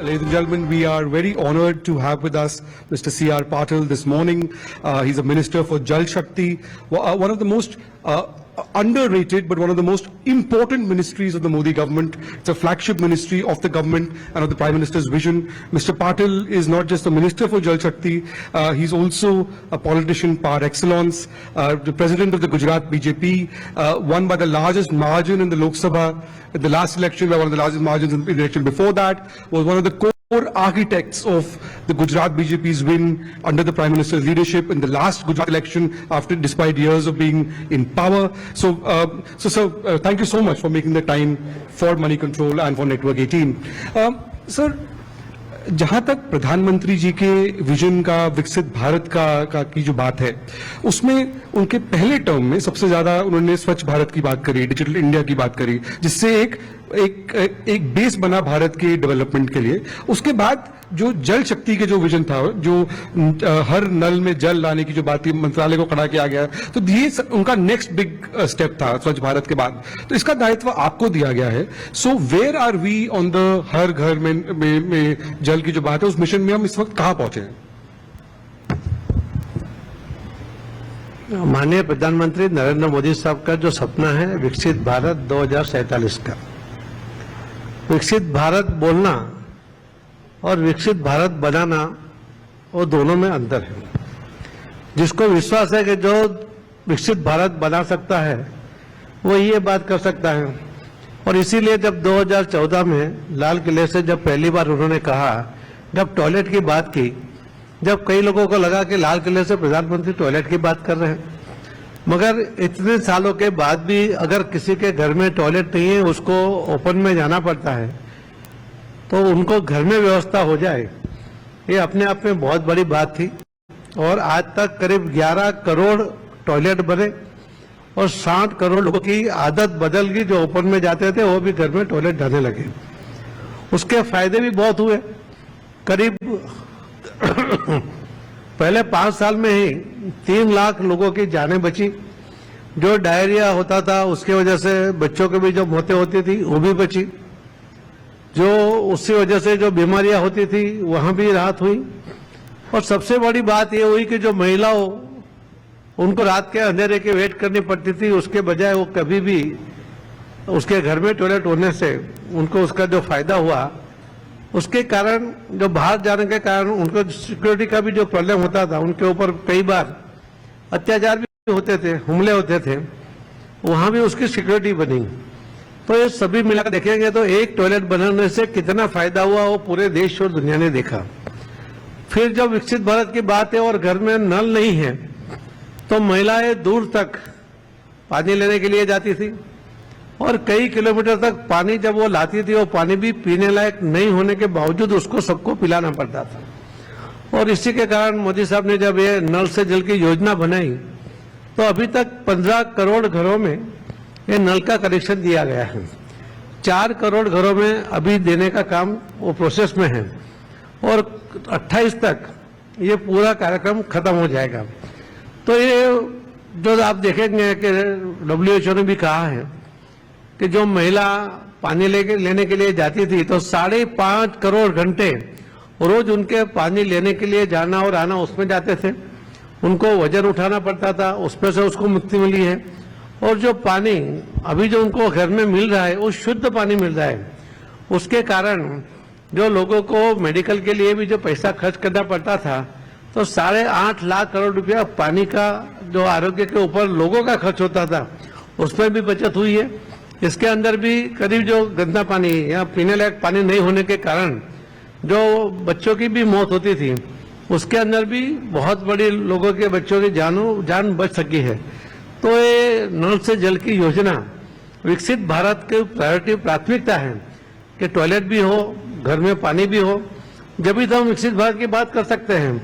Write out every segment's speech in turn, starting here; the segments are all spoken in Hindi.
Ladies and gentlemen, we are very honored to have with us Mr. C.R. Patil this morning. He's a Minister for Jal Shakti, one of the most underrated but one of the most important ministries of the Modi government. It's a flagship ministry of the government and of the Prime Minister's vision. Mr. Patil is not just a Minister for Jal Shakti, he's also a politician par excellence, the President of the Gujarat BJP, won by the largest margin in the Lok Sabha at the last election, by one of the largest margins in the election before that, was one of the core architects of the Gujarat BJP's win under the Prime Minister's leadership in the last Gujarat election, despite years of being in power. So, thank you so much for making the time for Money Control and for Network 18. Sir, जहां तक प्रधानमंत्री जी के विजन का, विकसित भारत का की जो बात है, उसमें उनके पहले टर्म में सबसे ज्यादा उन्होंने स्वच्छ भारत की बात करी, डिजिटल इंडिया की बात करी, जिससे एक बेस बना भारत के डेवलपमेंट के लिए। उसके बाद जो जल शक्ति के जो विजन था, जो हर नल में जल लाने की जो बात थी, मंत्रालय को खड़ा किया गया, तो ये उनका नेक्स्ट बिग स्टेप था स्वच्छ भारत के बाद। तो इसका दायित्व आपको दिया गया है। So where are we on the हर घर में जल की जो बात है, उस मिशन में हम इस वक्त कहां पहुंचे हैं? माननीय प्रधानमंत्री नरेंद्र मोदी साहब का जो सपना है विकसित भारत 2047 का, विकसित भारत बोलना और विकसित भारत बनाना, वो दोनों में अंतर है। जिसको विश्वास है कि जो विकसित भारत बना सकता है वो ये बात कर सकता है, और इसीलिए जब 2014 में लाल किले से जब पहली बार उन्होंने कहा, जब टॉयलेट की बात की, जब कई लोगों को लगा कि लाल किले से प्रधानमंत्री टॉयलेट की बात कर रहे हैं, मगर इतने सालों के बाद भी अगर किसी के घर में टॉयलेट नहीं है, उसको ओपन में जाना पड़ता है, तो उनको घर में व्यवस्था हो जाए, ये अपने आप में बहुत बड़ी बात थी। और आज तक करीब 11 करोड़ टॉयलेट बने और 60 करोड़ लोगों की आदत बदल गई, जो ओपन में जाते थे वो भी घर में टॉयलेट जाने लगे। उसके फायदे भी बहुत हुए। करीब पहले 5 साल में ही 3 लाख लोगों की जानें बची। जो डायरिया होता था उसकी वजह से बच्चों की भी जो मौतें होती थी वो भी बची। जो उसकी वजह से जो बीमारियां होती थी वहां भी राहत हुई। और सबसे बड़ी बात ये हुई कि जो महिलाओं, उनको रात के अंधेरे की वेट करनी पड़ती थी, उसके बजाय वो कभी भी उसके घर में टॉयलेट होने से उनको उसका जो फायदा हुआ, उसके कारण जो बाहर जाने के कारण उनको सिक्योरिटी का भी जो प्रॉब्लम होता था, उनके ऊपर कई बार अत्याचार भी होते थे, हमले होते थे, वहां भी उसकी सिक्योरिटी बनी। तो ये सभी मिलाकर देखेंगे तो एक टॉयलेट बनाने से कितना फायदा हुआ वो पूरे देश और दुनिया ने देखा। फिर जब विकसित भारत की बात है और घर में नल नहीं है, तो महिलाएं दूर तक पानी लेने के लिए जाती थी और कई किलोमीटर तक पानी जब वो लाती थी, वो पानी भी पीने लायक नहीं होने के बावजूद उसको सबको पिलाना पड़ता था। और इसी के कारण मोदी साहब ने जब ये नल से जल की योजना बनाई, तो अभी तक 15 करोड़ घरों में ये नल का कनेक्शन दिया गया है। 4 करोड़ घरों में अभी देने का काम वो प्रोसेस में है और 28 तक ये पूरा कार्यक्रम खत्म हो जाएगा। तो ये जो आप देखेंगे कि WHO ने भी कहा है कि जो महिला पानी लेने के लिए जाती थी, तो 5.5 करोड़ घंटे रोज उनके पानी लेने के लिए जाना और आना उसमें जाते थे। उनको वजन उठाना पड़ता था, उसमें से उसको मुक्ति मिली है। और जो पानी अभी जो उनको घर में मिल रहा है वो शुद्ध पानी मिल रहा है। उसके कारण जो लोगों को मेडिकल के लिए भी जो पैसा खर्च करना पड़ता था, तो 8.5 लाख करोड़ रुपया पानी का जो आरोग्य के ऊपर लोगों का खर्च होता था, उसमें भी बचत हुई है। इसके अंदर भी करीब जो गंदा पानी या पीने लायक पानी नहीं होने के कारण जो बच्चों की भी मौत होती थी, उसके अंदर भी बहुत बड़ी लोगों के बच्चों की जान बच सकी है। तो ये नल से जल की योजना विकसित भारत की प्राथमिकता है कि टॉयलेट भी हो, घर में पानी भी हो, जब भी तो हम विकसित भारत की बात कर सकते हैं।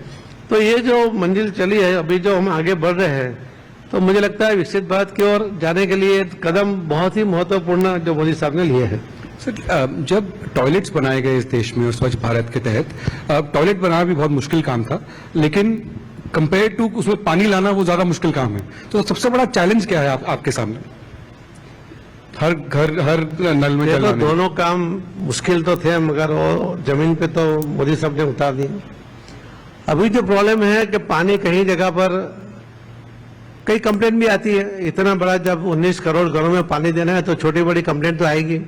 तो ये जो मंजिल चली है, अभी जो हम आगे बढ़ रहे हैं, तो मुझे लगता है विकसित भारत की ओर जाने के लिए कदम बहुत ही महत्वपूर्ण जो मोदी साहब ने लिए हैं। सर, जब टॉयलेट्स बनाए गए इस देश में और स्वच्छ भारत के तहत, टॉयलेट बनाना भी बहुत मुश्किल काम था, लेकिन कंपेयर टू उसमें पानी लाना वो ज्यादा मुश्किल काम है। तो सबसे बड़ा चैलेंज क्या है आपके सामने? हर घर हर नल में जल देखो आने। दोनों काम मुश्किल तो थे मगर वो जमीन पे तो मोदी साहब ने उतार दिए। अभी जो प्रॉब्लम है कि पानी कहीं जगह पर कई कंप्लेंट भी आती है। इतना बड़ा जब 19 करोड़ घरों में पानी देना है तो छोटी बड़ी कंप्लेंट तो आएगी।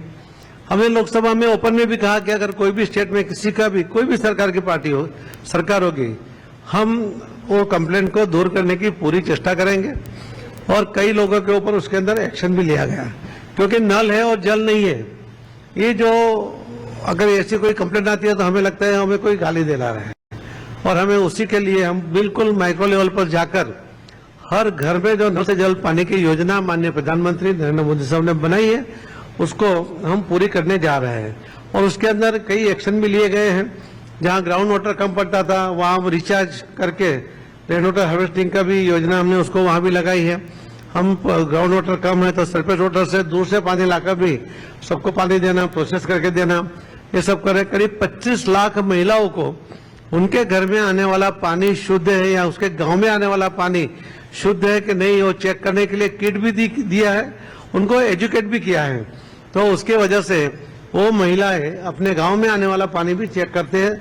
हमने लोकसभा में ओपन में भी कहा कि अगर कोई भी स्टेट में किसी का भी कोई भी सरकार की पार्टी हो सरकार होगी, हम वो कंप्लेंट को दूर करने की पूरी चेष्टा करेंगे। और कई लोगों के ऊपर उसके अंदर एक्शन भी लिया गया, क्योंकि नल है और जल नहीं है। ये जो अगर ऐसी कोई कंप्लेंट आती है तो हमें लगता है हमें कोई गाली दे रहा है, और हमें उसी के लिए हम बिल्कुल माइक्रो लेवल पर जाकर हर घर में जो नल से जल पानी की योजना माननीय प्रधानमंत्री नरेंद्र मोदी साहब ने बनाई है उसको हम पूरी करने जा रहे हैं। और उसके अंदर कई एक्शन भी लिए गए हैं। जहां ग्राउंड वाटर कम पड़ता था वहां हम रिचार्ज करके रेन वाटर हार्वेस्टिंग का भी योजना हमने उसको वहां भी लगाई है। हम ग्राउंड वाटर कम है तो सरफेस वाटर से दूर से पानी लाकर भी सबको पानी देना, प्रोसेस करके देना, ये सब करें। करीब 25 लाख महिलाओं को उनके घर में आने वाला पानी शुद्ध है या उसके गांव में आने वाला पानी शुद्ध है कि नहीं वो चेक करने के लिए किट भी दिया है, उनको एजुकेट भी किया है। तो उसके वजह से वो महिलाएं अपने गांव में आने वाला पानी भी चेक करते हैं,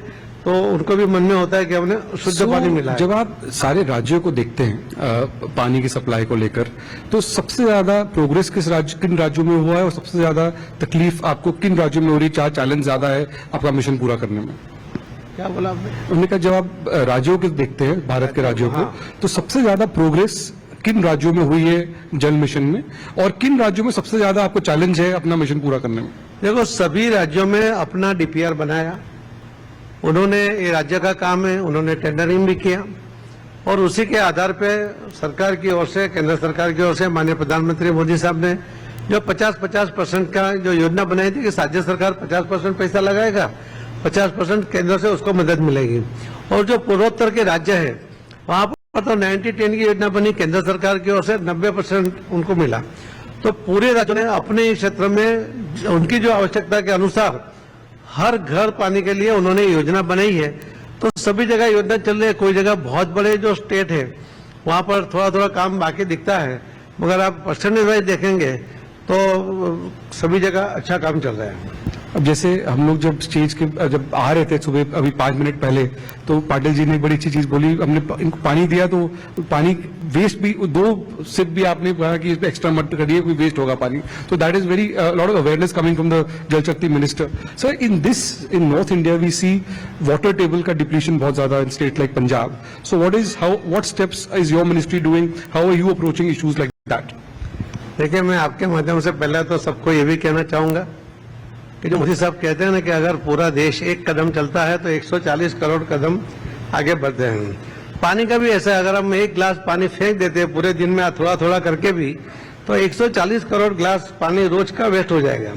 तो उनको भी मन में होता है कि हमने शुद्ध पानी मिला है। जब आप सारे राज्यों को देखते हैं पानी की सप्लाई को लेकर, तो सबसे ज्यादा प्रोग्रेस किन राज्यों में हुआ है और सबसे ज्यादा तकलीफ आपको किन राज्यों में हो रही है? क्या चैलेंज ज्यादा है आपका मिशन पूरा करने में? क्या बोला आपने? उन्होंने कहा जब आप राज्यों के देखते हैं भारत के राज्यों को, तो सबसे ज्यादा प्रोग्रेस किन राज्यों में हुई है जल मिशन में, और किन राज्यों में सबसे ज्यादा आपको चैलेंज है अपना मिशन पूरा करने में? देखो सभी राज्यों में अपना डीपीआर बनाया, उन्होंने ये राज्य का काम है, उन्होंने टेंडरिंग भी किया, और उसी के आधार पे सरकार की ओर से, केंद्र सरकार की ओर से माननीय प्रधानमंत्री मोदी साहब ने जो 50-50% का जो योजना बनाई थी कि राज्य सरकार 50% पैसा लगाएगा, 50% केंद्र से उसको मदद मिलेगी। और जो पूर्वोत्तर के राज्य है वहां पर तो 90-10 की योजना बनी, केंद्र सरकार की ओर से 90% उनको मिला। तो पूरे राज्यों ने अपने क्षेत्र में उनकी जो आवश्यकता के अनुसार हर घर पानी के लिए उन्होंने योजना बनाई है। तो सभी जगह योजना चल रही है। कोई जगह बहुत बड़े जो स्टेट है वहां पर थोड़ा थोड़ा काम बाकी दिखता है, मगर आप परसेंटेज वाइज देखेंगे तो सभी जगह अच्छा काम चल रहा है। अब जैसे हम लोग जब स्टेज के जब आ रहे थे सुबह अभी 5 मिनट पहले, तो पाटिल जी ने बड़ी अच्छी चीज बोली, हमने इनको पानी दिया तो पानी वेस्ट भी 2 सिप भी आपने कहा कि इसमें एक्स्ट्रा मत करिए, कोई वेस्ट होगा पानी। तो that is very lot of awareness coming from the Jal Shakti minister. Sir in north India we see water table का डिप्लीशन बहुत ज्यादा in state like Punjab. So what steps is your ministry doing, how are you approaching issues like that? देखिए, मैं आपके माध्यम से पहले तो सबको ये भी कहना चाहूंगा कि जो मोदी साहब कहते हैं ना कि अगर पूरा देश एक कदम चलता है तो 140 करोड़ कदम आगे बढ़ते हैं। पानी का भी ऐसा है, अगर हम एक गिलास पानी फेंक देते हैं पूरे दिन में थोड़ा थोड़ा करके भी, तो 140 करोड़ गिलास पानी रोज का वेस्ट हो जाएगा।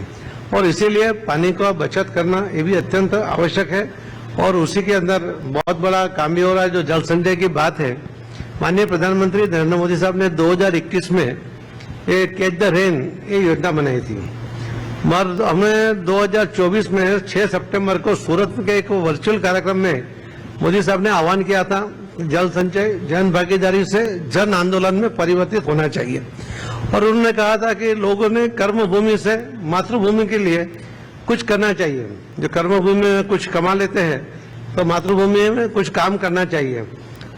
और इसीलिए पानी को बचत करना ये भी अत्यंत आवश्यक है। और उसी के अंदर बहुत बड़ा काम भी हो रहा है। जो जल संचय की बात है, माननीय प्रधानमंत्री नरेंद्र मोदी साहब ने 2021 में ये कैच द रेन ये योजना बनाई थी। मगर हमें 2024 में 6 सितंबर को सूरत के एक वर्चुअल कार्यक्रम में मोदी साहब ने आह्वान किया था, जल संचय जन भागीदारी से जन आंदोलन में परिवर्तित होना चाहिए। और उन्होंने कहा था कि लोगों ने कर्म भूमि से मातृभूमि के लिए कुछ करना चाहिए। जो कर्म भूमि में कुछ कमा लेते हैं तो मातृभूमि में कुछ काम करना चाहिए।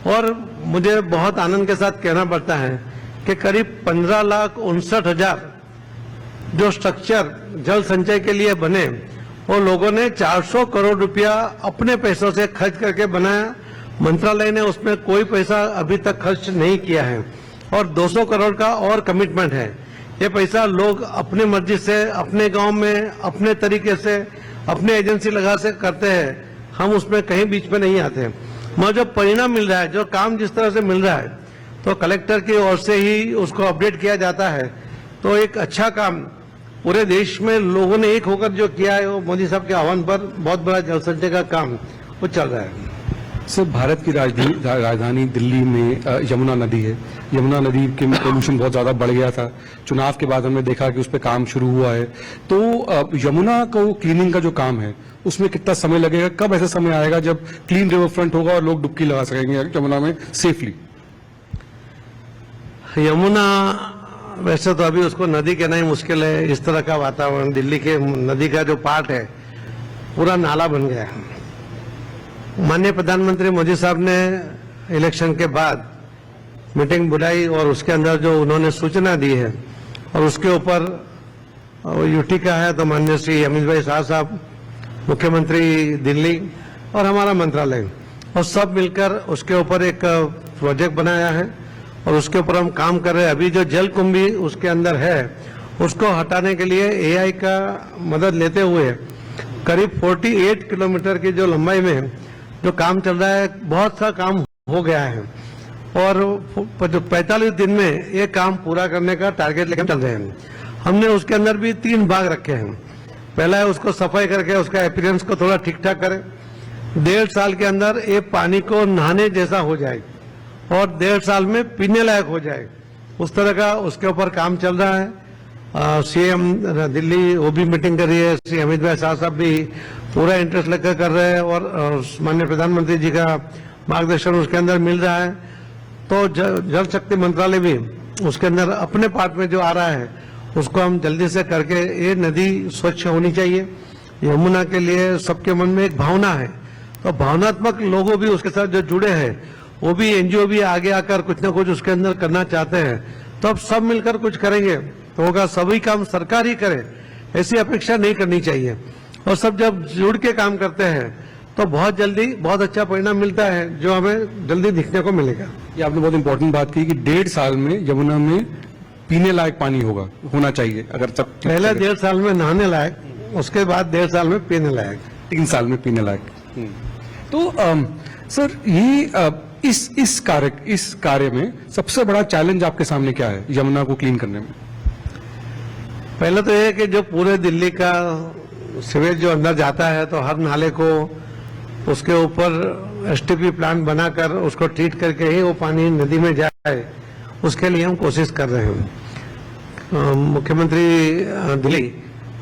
और मुझे बहुत आनंद के साथ कहना पड़ता है कि करीब 15,59,000 जो स्ट्रक्चर जल संचय के लिए बने, वो लोगों ने 400 करोड़ रुपया अपने पैसों से खर्च करके बनाया। मंत्रालय ने उसमें कोई पैसा अभी तक खर्च नहीं किया है, और 200 करोड़ का और कमिटमेंट है। ये पैसा लोग अपनी मर्जी से अपने गांव में अपने तरीके से अपने एजेंसी लगा से करते हैं, हम उसमें कहीं बीच में नहीं आते। मगर जो परिणाम मिल रहा है, जो काम जिस तरह से मिल रहा है, तो कलेक्टर की ओर से ही उसको अपडेट किया जाता है। तो एक अच्छा काम पूरे देश में लोगों ने एक होकर जो किया है, वो मोदी साहब के आह्वान पर बहुत बड़ा जल संचय का काम वो चल रहा है। सर, भारत की राजधानी दिल्ली में यमुना नदी है। यमुना नदी के पोल्यूशन बहुत ज्यादा बढ़ गया था। चुनाव के बाद हमने देखा कि उस पर काम शुरू हुआ है। तो यमुना को क्लीनिंग का जो काम है उसमें कितना समय लगेगा? कब ऐसा समय आएगा जब क्लीन रिवर फ्रंट होगा और लोग डुबकी लगा सकेंगे यमुना में सेफली? यमुना वैसे तो अभी उसको नदी कहना ही मुश्किल है, इस तरह का वातावरण। दिल्ली के नदी का जो पार्ट है पूरा नाला बन गया है। माननीय प्रधानमंत्री मोदी साहब ने इलेक्शन के बाद मीटिंग बुलाई और उसके अंदर जो उन्होंने सूचना दी है और उसके ऊपर यूटी का है तो माननीय श्री अमित भाई शाह साहब, मुख्यमंत्री दिल्ली और हमारा मंत्रालय और सब मिलकर उसके ऊपर एक प्रोजेक्ट बनाया है और उसके ऊपर हम काम कर रहे हैं। अभी जो जल कुंभी उसके अंदर है उसको हटाने के लिए एआई का मदद लेते हुए करीब 48 किलोमीटर की जो लंबाई में जो काम चल रहा है, बहुत सा काम हो गया है और 45 दिन में ये काम पूरा करने का टारगेट लेकर चल रहे हैं। हमने उसके अंदर भी 3 भाग रखे हैं। पहला है उसको सफाई करके उसका अपीयरेंस को थोड़ा ठीक ठाक करें। 1.5 साल के अंदर ये पानी को नहाने जैसा हो जाए और 1.5 साल में पीने लायक हो जाए, उस तरह का उसके ऊपर काम चल रहा है। सीएम दिल्ली वो भी मीटिंग कर रही है, श्री अमित भाई शाह साहब भी पूरा इंटरेस्ट लेकर कर रहे हैं और माननीय प्रधानमंत्री जी का मार्गदर्शन उसके अंदर मिल रहा है। तो जल शक्ति मंत्रालय भी उसके अंदर अपने पार्ट में जो आ रहा है उसको हम जल्दी से करके, ये नदी स्वच्छ होनी चाहिए। यमुना के लिए सबके मन में एक भावना है, तो भावनात्मक लोगों भी उसके साथ जो जुड़े हैं, वो भी एनजीओ भी आगे आकर कुछ ना कुछ उसके अंदर करना चाहते हैं। तो अब सब मिलकर कुछ करेंगे तो होगा। सभी काम सरकार ही करे ऐसी अपेक्षा नहीं करनी चाहिए और सब जब जुड़ के काम करते हैं तो बहुत जल्दी बहुत अच्छा परिणाम मिलता है जो हमें जल्दी दिखने को मिलेगा। ये आपने बहुत इंपॉर्टेंट बात की कि 1.5 साल में यमुना में पीने लायक पानी होना चाहिए। अगर सब ठीक पहले चले। 1.5 साल में नहाने लायक, उसके बाद 1.5 साल में पीने लायक, 3 साल में पीने लायक। तो सर ये इस कार्य में सबसे बड़ा चैलेंज आपके सामने क्या है यमुना को क्लीन करने में? पहले तो ये कि जो पूरे दिल्ली का सीवेज जो अंदर जाता है तो हर नाले को उसके ऊपर एसटीपी प्लांट बनाकर उसको ट्रीट करके ही वो पानी नदी में जाए, उसके लिए हम कोशिश कर रहे हैं। मुख्यमंत्री दिल्ली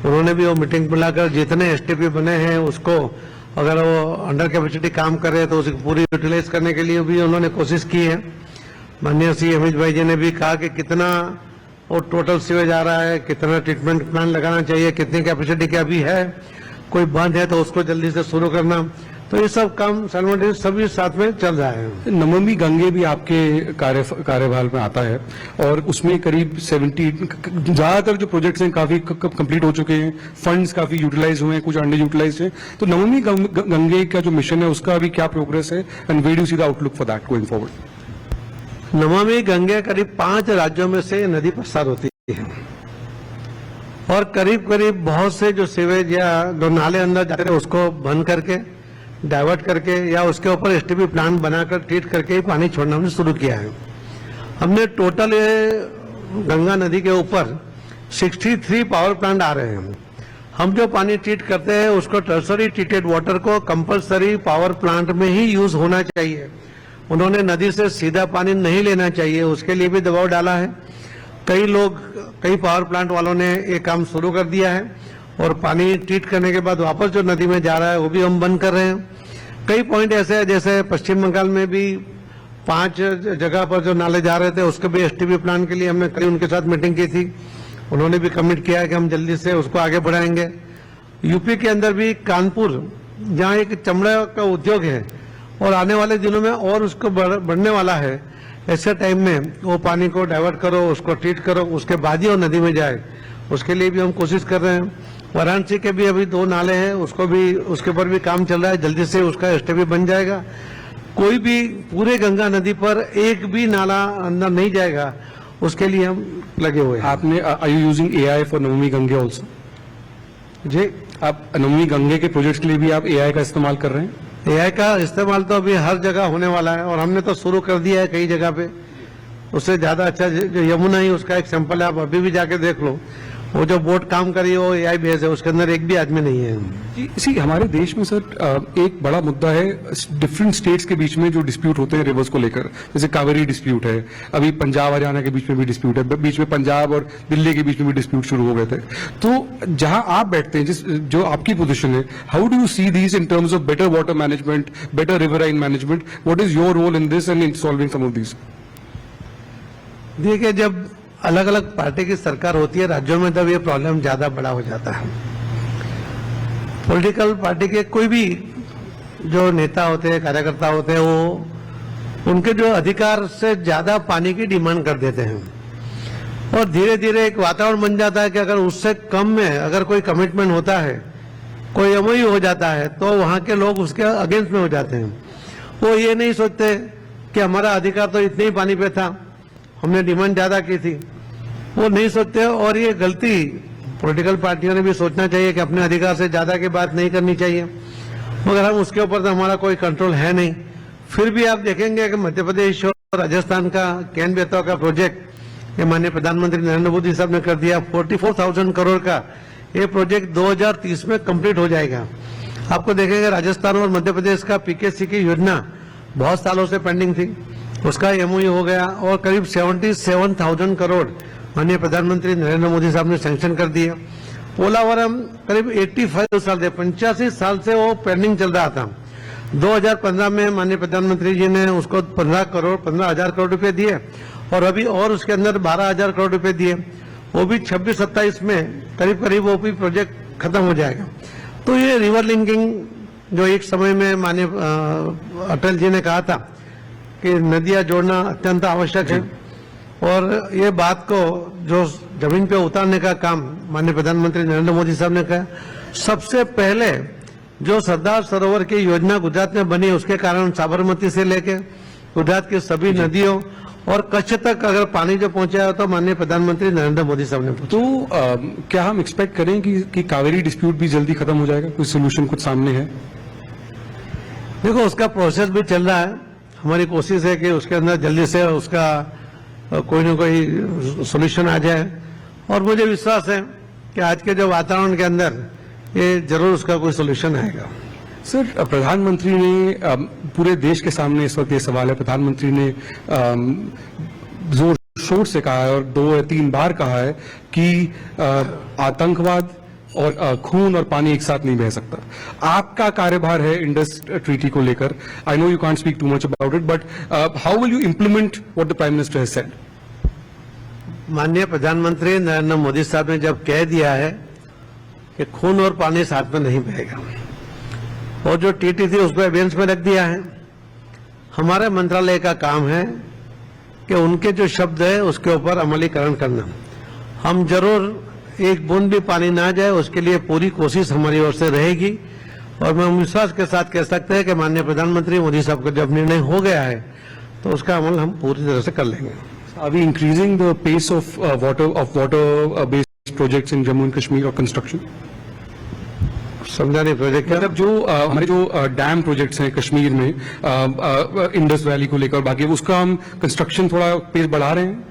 उन्होंने भी वो मीटिंग बुलाकर जितने एसटीपी बने हैं उसको अगर वो अंडर कैपेसिटी काम करे तो उसको पूरी यूटिलाइज करने के लिए भी उन्होंने कोशिश की है। माननीय श्री अमित भाई जी ने भी कहा कि कितना वो टोटल सीवेज आ रहा है, कितना ट्रीटमेंट प्लांट लगाना चाहिए, कितनी कैपेसिटी क्या भी है, कोई बंद है तो उसको जल्दी से शुरू करना। तो ये सब काम साइमल्टेनियस सभी साथ में चल रहा है। नमामि गंगे भी आपके कार्यभार में आता है और उसमें करीब 70 ज्यादातर जो प्रोजेक्ट्स हैं काफी कंप्लीट हो चुके हैं, फंड्स काफी यूटिलाइज हुए हैं, कुछ अंडर यूटिलाइज हैं। तो नमामि गंगे का जो मिशन है उसका अभी क्या प्रोग्रेस है and where do you see the outlook for that going forward? Namami Gange करीब 5 राज्यों में से नदी प्रसार होती है और करीब करीब बहुत से जो सीवेज या जो नाले अंदर जाते हैं उसको बंद करके डाइवर्ट करके या उसके ऊपर एसटीपी प्लांट बनाकर ट्रीट करके ही पानी छोड़ना हमने शुरू किया है। हमने टोटल गंगा नदी के ऊपर 63 पावर प्लांट आ रहे हैं। हम जो पानी ट्रीट करते हैं उसको टर्सरी ट्रीटेड वाटर को कंपलसरी पावर प्लांट में ही यूज होना चाहिए। उन्होंने नदी से सीधा पानी नहीं लेना चाहिए, उसके लिए भी दबाव डाला है। कई पावर प्लांट वालों ने ये काम शुरू कर दिया है और पानी ट्रीट करने के बाद वापस जो नदी में जा रहा है वो भी हम बंद कर रहे हैं। कई पॉइंट ऐसे हैं, जैसे पश्चिम बंगाल में भी 5 जगह पर जो नाले जा रहे थे उसके भी एसटीपी प्लांट के लिए हमने कल उनके साथ मीटिंग की थी। उन्होंने भी कमिट किया है कि हम जल्दी से उसको आगे बढ़ाएंगे। यूपी के अंदर भी कानपुर, जहाँ एक चमड़ा का उद्योग है और आने वाले दिनों में और उसको बढ़ने वाला है, ऐसे टाइम में वो पानी को डाइवर्ट करो, उसको ट्रीट करो, उसके बाद ही वो नदी में जाए, उसके लिए भी हम कोशिश कर रहे हैं। वाराणसी के भी अभी 2 नाले हैं, उसके ऊपर भी काम चल रहा है, जल्दी से उसका एसटीपी बन जाएगा। कोई भी पूरे गंगा नदी पर एक भी नाला अंदर नहीं जाएगा, उसके लिए हम लगे हुए हैं। आपने are you using AI for Namami Gange also? जी, आप नमामि गंगे के प्रोजेक्ट के लिए भी आप एआई का इस्तेमाल कर रहे हैं? एआई का इस्तेमाल तो अभी हर जगह होने वाला है और हमने तो शुरू कर दिया है कई जगह पे। उससे ज्यादा अच्छा जो यमुना ही उसका एक सैंपल है, आप अभी भी जाके देख लो। वो जो बोट काम करी है वो एआई बेस है, उसके अंदर एक भी आदमी नहीं है। जी, हमारे देश में सर एक बड़ा मुद्दा है डिफरेंट स्टेट्स के बीच में जो डिस्प्यूट होते हैं रिवर्स को लेकर। जैसे कावेरी डिस्प्यूट है, अभी पंजाब हरियाणा के बीच में भी डिस्प्यूट है, बीच में पंजाब और दिल्ली के बीच में भी डिस्प्यूट शुरू हो गए थे। तो जहां आप बैठते हैं, जो आपकी पोजीशन है, how do you see these in terms of better water management, better riverine management? What is your role in this and in solving some of these? देखिए, जब अलग अलग पार्टी की सरकार होती है, राज्यों में तब ये प्रॉब्लम ज्यादा बड़ा हो जाता है। पॉलिटिकल पार्टी के कोई भी जो नेता होते हैं, कार्यकर्ता होते हैं, वो उनके जो अधिकार से ज्यादा पानी की डिमांड कर देते हैं और धीरे धीरे एक वातावरण बन जाता है कि अगर उससे कम में अगर कोई कमिटमेंट होता है, कोई एमओयू हो जाता है, तो वहां के लोग उसके अगेंस्ट में हो जाते हैं। वो ये नहीं सोचते कि हमारा अधिकार तो इतने ही पानी पे था, हमने डिमांड ज्यादा की थी, वो नहीं सोचते। और ये गलती पॉलिटिकल पार्टियों ने भी सोचना चाहिए कि अपने अधिकार से ज्यादा की बात नहीं करनी चाहिए, मगर हम उसके ऊपर तो हमारा कोई कंट्रोल है नहीं। फिर भी आप देखेंगे कि मध्य प्रदेश और राजस्थान का कैन बेतवा का प्रोजेक्ट ये माननीय प्रधानमंत्री नरेंद्र मोदी साहब ने कर दिया। 44,000 करोड़ का ये प्रोजेक्ट 2030 में कंप्लीट हो जाएगा। आपको देखेंगे राजस्थान और मध्य प्रदेश का पीकेसी की योजना बहुत सालों से पेंडिंग थी, उसका एमओयू हो गया और करीब 77,000 करोड़ माननीय प्रधानमंत्री नरेंद्र मोदी साहब ने सैंक्शन कर दिया। पोलावरम करीब 85 साल से वो पेंडिंग चल रहा था। 2015 में माननीय प्रधानमंत्री जी ने उसको 15,000 करोड़ रुपए दिए और अभी और उसके अंदर 12,000 करोड़ रुपए दिए। वो भी 26-27 में करीब करीब वो भी प्रोजेक्ट खत्म हो जाएगा। तो ये रिवर लिंकिंग जो एक समय में माननीय अटल जी ने कहा था कि नदियां जोड़ना अत्यंत आवश्यक है और ये बात को जो जमीन पे उतारने का काम माननीय प्रधानमंत्री नरेंद्र मोदी साहब ने कहा। सबसे पहले जो सरदार सरोवर की योजना गुजरात में बनी, उसके कारण साबरमती से लेके गुजरात की सभी नदियों और कच्छ तक अगर पानी जो पहुंचा है तो माननीय प्रधानमंत्री नरेंद्र मोदी साहब ने तो क्या हम एक्सपेक्ट करें कि कावेरी डिस्प्यूट भी जल्दी खत्म हो जाएगा? कोई सोल्यूशन कुछ सामने है? देखो, उसका प्रोसेस भी चल रहा है। हमारी कोशिश है कि उसके अंदर जल्दी से उसका कोई न कोई सोल्यूशन आ जाए और मुझे विश्वास है कि आज के जो वातावरण के अंदर ये जरूर उसका कोई सोल्यूशन आएगा। सर, प्रधानमंत्री ने पूरे देश के सामने इस वक्त ये सवाल है, प्रधानमंत्री ने जोर शोर से कहा है और 2 या 3 बार कहा है कि आतंकवाद और खून और पानी एक साथ नहीं बह सकता। आपका कार्यभार है इंडस ट्रीटी को लेकर। I know you can't speak too much about it, but how will you implement what the prime minister has said? माननीय प्रधानमंत्री नरेंद्र मोदी साहब ने जब कह दिया है कि खून और पानी साथ में नहीं बहेगा और जो टीटी थी उसको एविडेंस में रख दिया है, हमारे मंत्रालय का काम है कि उनके जो शब्द है उसके ऊपर अमलीकरण करना। हम जरूर एक बूंद भी पानी ना जाए उसके लिए पूरी कोशिश हमारी ओर से रहेगी और मैं विश्वास के साथ कह सकते हैं कि माननीय प्रधानमंत्री मोदी साहब का जब निर्णय हो गया है तो उसका अमल हम पूरी तरह से कर लेंगे। Are we increasing the pace of water-based projects in Jammu and Kashmir or construction? समझा नहीं प्रोजेक्ट क्या? मतलब जो हमारे जो डैम प्रोजेक्ट्स हैं कश्मीर में इंडस वैली को लेकर, बाकी उसका हम कंस्ट्रक्शन थोड़ा पेस बढ़ा रहे हैं।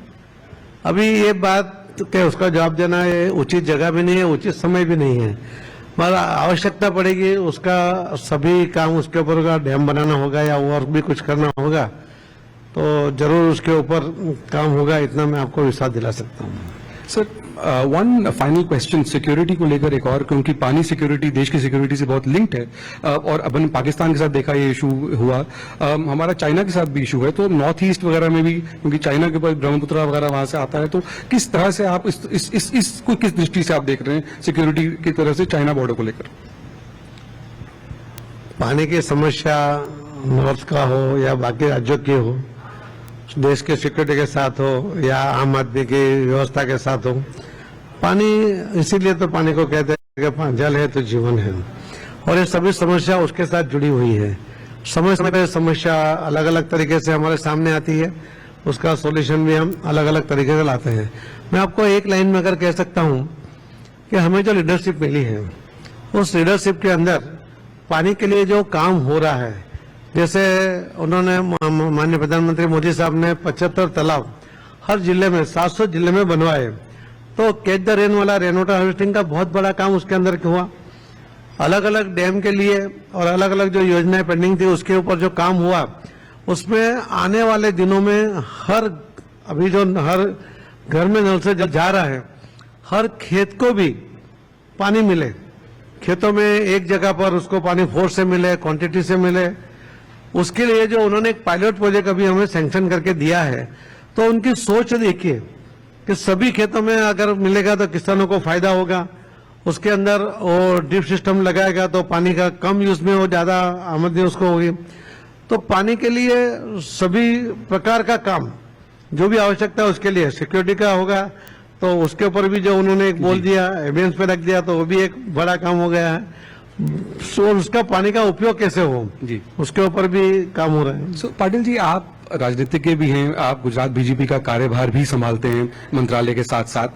अभी ये बात के उसका जवाब देना ये उचित जगह भी नहीं है, उचित समय भी नहीं है। मगर आवश्यकता पड़ेगी उसका सभी काम उसके ऊपर का डैम बनाना होगा या और भी कुछ करना होगा तो जरूर उसके ऊपर काम होगा, इतना मैं आपको विश्वास दिला सकता हूँ। Sir, one final question security को लेकर एक और, क्योंकि पानी सिक्योरिटी देश की सिक्योरिटी से बहुत लिंक्ड है और अपन पाकिस्तान के साथ देखा ये इशू हुआ, हमारा चाइना के साथ भी इशू है, तो नॉर्थ ईस्ट वगैरह में भी क्योंकि चाइना के पास ब्रह्मपुत्र वगैरह वहां से आता है, तो किस तरह से आप इसको किस दृष्टि से आप देख रहे हैं सिक्योरिटी की तरफ से चाइना बॉर्डर को लेकर? पानी की समस्या नॉर्थ का हो या बाकी राज्यों की हो, देश के सिक्योरिटी के साथ हो या आम आदमी की व्यवस्था के साथ हो, पानी इसीलिए तो पानी को कहते हैं कि जल है तो जीवन है और ये सभी समस्या उसके साथ जुड़ी हुई है। समय समय पर समस्या अलग अलग तरीके से हमारे सामने आती है, उसका सॉल्यूशन भी हम अलग अलग तरीके से लाते हैं। मैं आपको एक लाइन में अगर कह सकता हूं कि हमें जो लीडरशिप मिली है उस लीडरशिप के अंदर पानी के लिए जो काम हो रहा है, जैसे उन्होंने माननीय प्रधानमंत्री मोदी साहब ने 75 तालाब हर जिले में 700 जिले में बनवाए, तो कैच द रेन वाला रेन वाटर हार्वेस्टिंग का बहुत बड़ा काम उसके अंदर हुआ। अलग अलग डैम के लिए और अलग अलग जो योजनाएं पेंडिंग थी उसके ऊपर जो काम हुआ, उसमें आने वाले दिनों में अभी जो हर घर में नल से जल जा रहा है, हर खेत को भी पानी मिले, खेतों में एक जगह पर उसको पानी फोर्स से मिले, क्वांटिटी से मिले, उसके लिए जो उन्होंने एक पायलट प्रोजेक्ट अभी हमें सैंक्शन करके दिया है, तो उनकी सोच देखिए कि सभी खेतों में अगर मिलेगा तो किसानों को फायदा होगा। उसके अंदर वो ड्रिप सिस्टम लगाएगा तो पानी का कम यूज में वो ज्यादा आमदनी उसको होगी। तो पानी के लिए सभी प्रकार का काम जो भी आवश्यकता है उसके लिए सिक्योरिटी का होगा, तो उसके ऊपर भी जो उन्होंने एक बोल दिया, एविडेंस पे रख दिया, तो वो भी एक बड़ा काम हो गया है। सो उसका पानी का उपयोग कैसे हो जी। उसके ऊपर भी काम हो रहा है। सो पाटिल जी, आप राजनीतिज्ञ भी हैं, आप गुजरात बीजेपी का कार्यभार भी संभालते हैं मंत्रालय के साथ साथ।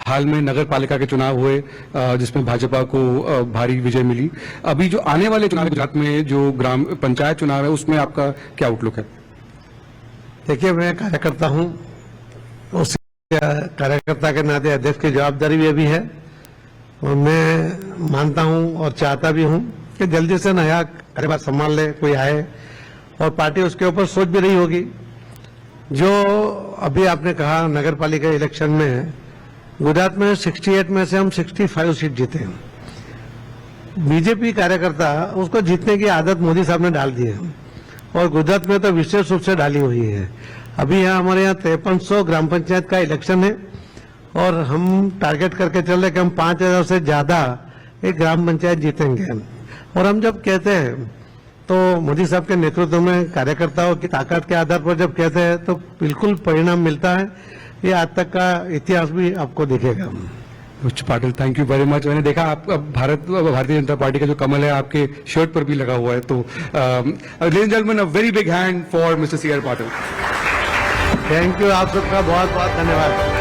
हाल में नगर पालिका के चुनाव हुए जिसमें भाजपा को भारी विजय मिली। अभी जो आने वाले चुनाव गुजरात में जो ग्राम पंचायत चुनाव है उसमें आपका क्या आउटलुक है? देखिए, मैं कार्यकर्ता हूँ, उस कार्यकर्ता के नाते अध्यक्ष की जवाबदारी भी अभी है, और मैं मानता हूँ और चाहता भी हूँ कि जल्दी से नया कार्यभार संभाल ले कोई आए, और पार्टी उसके ऊपर सोच भी रही होगी। जो अभी आपने कहा नगर पालिका इलेक्शन में गुजरात में 68 में से हम 65 सीट जीते हैं। बीजेपी कार्यकर्ता उसको जीतने की आदत मोदी साहब ने डाल दी है, और गुजरात में तो विशेष रूप से डाली हुई है। अभी यहाँ हमारे यहाँ 5300 ग्राम पंचायत का इलेक्शन है, और हम टारगेट करके चल रहे कि हम 5000 से ज्यादा एक ग्राम पंचायत जीतेंगे। और हम जब कहते हैं तो मोदी साहब के नेतृत्व में कार्यकर्ताओं की ताकत के आधार पर जब कहते हैं तो बिल्कुल परिणाम मिलता है। ये आज तक का इतिहास भी आपको दिखेगा। Mister Patil, thank you very much. मैंने देखा आप अब भारतीय जनता पार्टी का जो कमल है आपके शर्ट पर भी लगा हुआ है, तो ladies and gentleman, a very big hand for mister C R Patil. Thank you, आप सबका बहुत बहुत धन्यवाद।